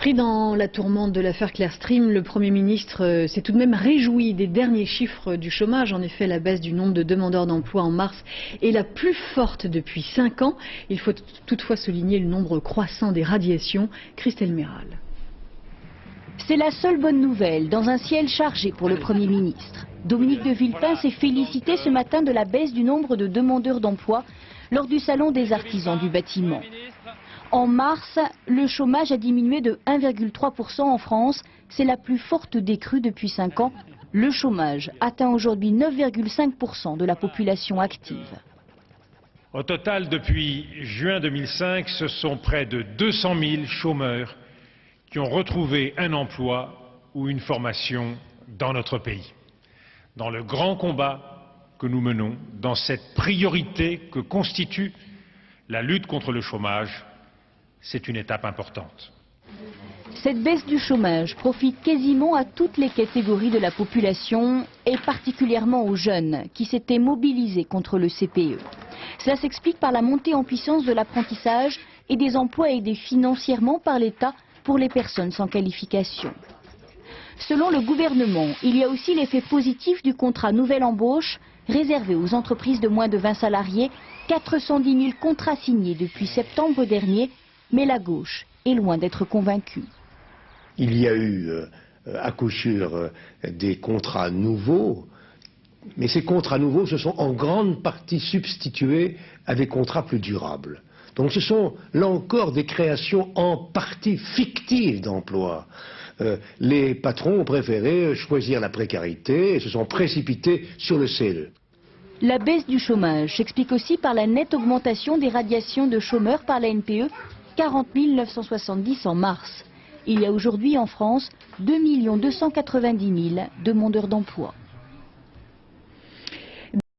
Pris dans la tourmente de l'affaire Clearstream, le Premier ministre s'est tout de même réjoui des derniers chiffres du chômage. En effet, la baisse du nombre de demandeurs d'emploi en mars est la plus forte depuis 5 ans. Il faut toutefois souligner le nombre croissant des radiations. Christelle Méral. C'est la seule bonne nouvelle dans un ciel chargé pour le Premier ministre. Dominique de Villepin s'est félicité ce matin de la baisse du nombre de demandeurs d'emploi lors du salon des artisans du bâtiment. En mars, le chômage a diminué de 1,3% en France. C'est la plus forte décrue depuis 5 ans. Le chômage atteint aujourd'hui 9,5% de la population active. Au total, depuis juin 2005, ce sont près de 200 000 chômeurs qui ont retrouvé un emploi ou une formation dans notre pays. Dans le grand combat que nous menons, dans cette priorité que constitue la lutte contre le chômage, c'est une étape importante. Cette baisse du chômage profite quasiment à toutes les catégories de la population et particulièrement aux jeunes qui s'étaient mobilisés contre le CPE. Cela s'explique par la montée en puissance de l'apprentissage et des emplois aidés financièrement par l'État pour les personnes sans qualification. Selon le gouvernement, il y a aussi l'effet positif du contrat nouvelle embauche réservé aux entreprises de moins de 20 salariés, 410 000 contrats signés depuis septembre dernier, mais la gauche est loin d'être convaincue. Il y a eu à coup sûr des contrats nouveaux, mais ces contrats nouveaux se sont en grande partie substitués à des contrats plus durables. Donc ce sont là encore des créations en partie fictives d'emplois. Les patrons ont préféré choisir la précarité et se sont précipités sur le CE. La baisse du chômage s'explique aussi par la nette augmentation des radiations de chômeurs par la NPE, 40 970 en mars. Il y a aujourd'hui en France 2 290 000 demandeurs d'emploi.